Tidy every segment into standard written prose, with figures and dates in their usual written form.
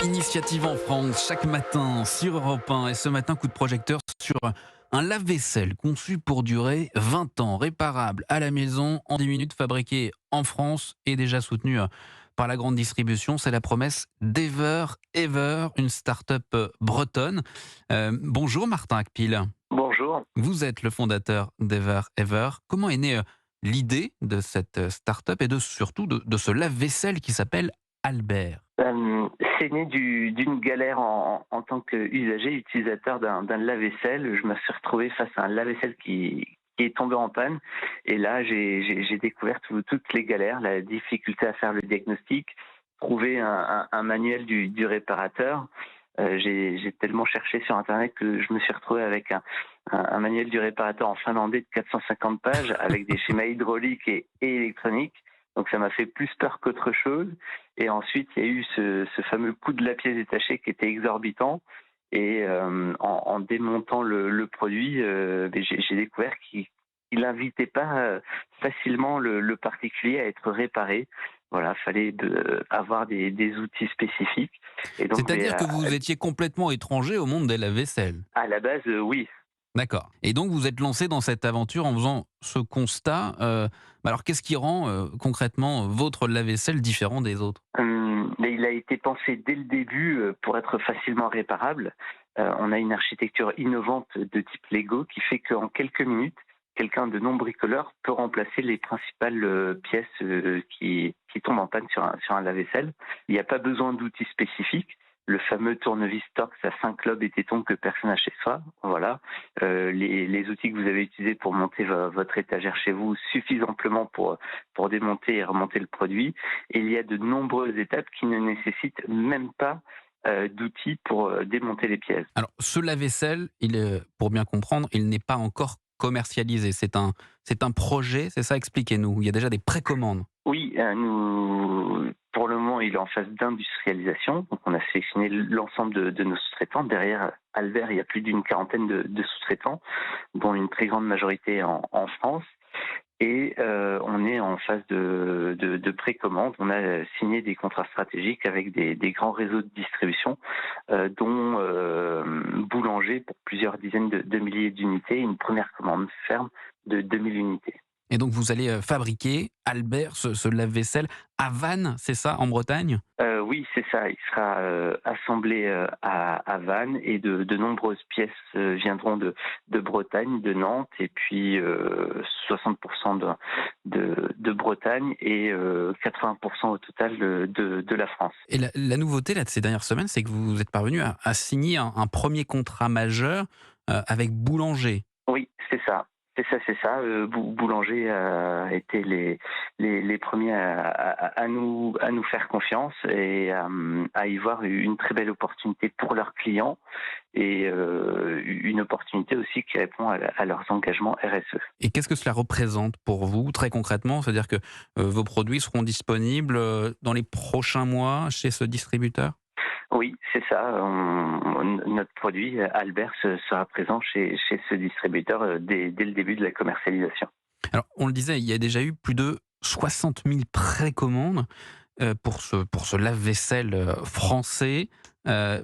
Initiative en France, chaque matin sur Europe 1. Et ce matin, coup de projecteur sur un lave-vaisselle conçu pour durer 20 ans, réparable à la maison, en 10 minutes, fabriqué en France et déjà soutenu par la grande distribution. C'est la promesse d'Ever Ever, une start-up bretonne. Bonjour Martin Akpil. Bonjour. Vous êtes le fondateur d'Ever Ever. Comment est née l'idée de cette start-up et surtout de ce lave-vaisselle qui s'appelle Albert? C'est né d'une galère en tant qu'usager, utilisateur d'un lave-vaisselle. Je me suis retrouvé face à un lave-vaisselle qui est tombé en panne. Et là, j'ai découvert toutes les galères, la difficulté à faire le diagnostic, trouver un manuel du réparateur. J'ai tellement cherché sur Internet que je me suis retrouvé avec un manuel du réparateur en finlandais de 450 pages avec des schémas hydrauliques et électroniques. Donc ça m'a fait plus peur qu'autre chose. Et ensuite, il y a eu ce fameux coût de la pièce détachée qui était exorbitant. Et en démontant le produit, j'ai découvert qu'il n'invitait pas facilement le particulier à être réparé. Voilà, fallait avoir des outils spécifiques. Et donc, C'est-à-dire que vous étiez complètement étranger au monde des lave-vaisselle. à la base, oui. D'accord. Et donc vous êtes lancé dans cette aventure en faisant ce constat. Alors qu'est-ce qui rend concrètement votre lave-vaisselle différent des autres? Mais il a été pensé dès le début pour être facilement réparable. On a une architecture innovante de type Lego qui fait qu'en quelques minutes, quelqu'un de non bricoleur peut remplacer les principales pièces qui tombent en panne sur un lave-vaisselle. Il n'y a pas besoin d'outils spécifiques. Le fameux tournevis Torx à 5 lobes et tétons que personne n'a chez soi. Voilà. Les outils que vous avez utilisés pour monter votre étagère chez vous suffisent amplement pour démonter et remonter le produit. Et il y a de nombreuses étapes qui ne nécessitent même pas d'outils pour démonter les pièces. Alors ce lave-vaisselle, pour bien comprendre, il n'est pas encore commercialisé. C'est un projet, c'est ça? Expliquez-nous. Il y a déjà des précommandes. Oui, pour le moment, il est en phase d'industrialisation. Donc, on a sélectionné l'ensemble de nos sous-traitants. Derrière Albert, il y a plus d'une quarantaine de sous-traitants, dont une très grande majorité en France. Et on est en phase de précommande. On a signé des contrats stratégiques avec des grands réseaux de distribution, dont Boulanger pour plusieurs dizaines de milliers d'unités. Une première commande ferme de 2000 unités. Et donc vous allez fabriquer Albert, ce lave-vaisselle à Vannes, c'est ça, en Bretagne? Oui, c'est ça. Il sera assemblé à Vannes et de nombreuses pièces viendront de Bretagne, de Nantes et puis 60% de Bretagne et 80% au total de la France. Et la nouveauté là, de ces dernières semaines, c'est que vous êtes parvenu à signer un premier contrat majeur avec Boulanger. Oui, c'est ça. C'est ça. Boulanger a été les premiers à nous faire confiance et à y voir une très belle opportunité pour leurs clients et une opportunité aussi qui répond à leurs engagements RSE. Et qu'est-ce que cela représente pour vous, très concrètement? C'est-à-dire que vos produits seront disponibles dans les prochains mois chez ce distributeur? Oui, c'est ça. Notre produit, Albert, sera présent chez ce distributeur dès le début de la commercialisation. Alors, on le disait, il y a déjà eu plus de 60 000 précommandes pour ce lave-vaisselle français.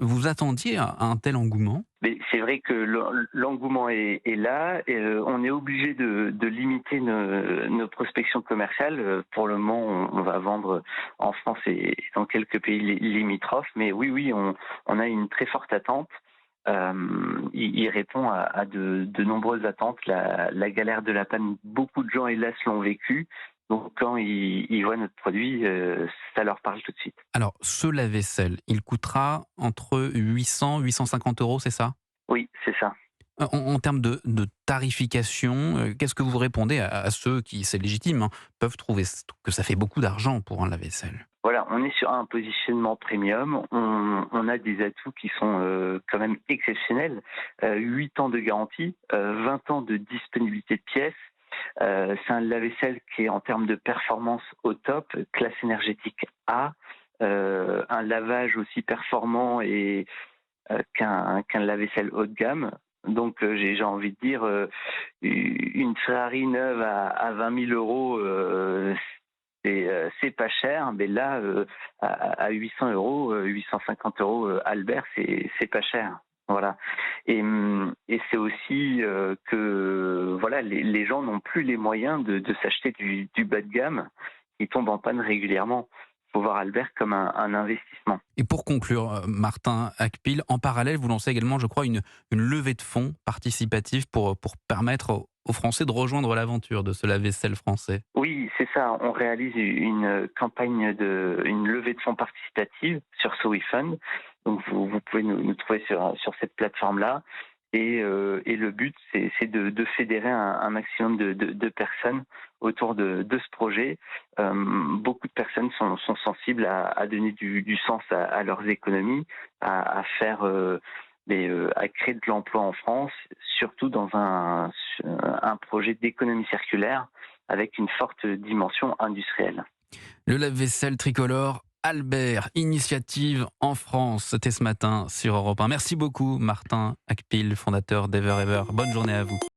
Vous attendiez un tel engouement? Mais c'est vrai que l'engouement est là. Et, on est obligé de limiter nos prospections commerciales. Pour le moment, on va vendre en France et dans quelques pays limitrophes. Mais oui, on a une très forte attente. Il répond à de nombreuses attentes. La galère de la panne, beaucoup de gens, hélas, l'ont vécu. Donc, quand ils voient notre produit, ça leur parle tout de suite. Alors, ce lave-vaisselle, il coûtera entre 800 et 850 euros, c'est ça? Oui, c'est ça. En termes de tarification, qu'est-ce que vous répondez à ceux qui, c'est légitime, hein, peuvent trouver que ça fait beaucoup d'argent pour un lave-vaisselle? Voilà, on est sur un positionnement premium. On a des atouts qui sont quand même exceptionnels. 8 ans de garantie, 20 ans de disponibilité de pièces. C'est un lave-vaisselle qui est en termes de performance au top, classe énergétique A, un lavage aussi performant et qu'un lave-vaisselle haut de gamme. Donc j'ai envie de dire une Ferrari neuve à 20 000 euros, c'est pas cher, mais là, à 800 euros, 850 euros, Albert, c'est pas cher. Voilà. Et c'est aussi que voilà, les gens n'ont plus les moyens de s'acheter du bas de gamme qui tombe en panne régulièrement. Il faut voir Albert comme un investissement. Et pour conclure, Martin Hackpil, en parallèle, vous lancez également, je crois, une levée de fonds participative pour permettre aux Français de rejoindre l'aventure de ce lave-vaisselle français. Oui, c'est ça. On réalise une campagne une levée de fonds participative sur SoWeFund. Donc vous pouvez nous trouver sur cette plateforme-là. Et le but, c'est de fédérer un maximum de personnes autour de ce projet. Beaucoup de personnes sont sensibles à donner du sens à leurs économies, à faire à créer de l'emploi en France, surtout dans un projet d'économie circulaire avec une forte dimension industrielle. Le lave-vaisselle tricolore Albert, initiative en France. C'était ce matin sur Europe 1. Merci beaucoup, Martin Hackpil, fondateur d'Ever Ever. Bonne journée à vous.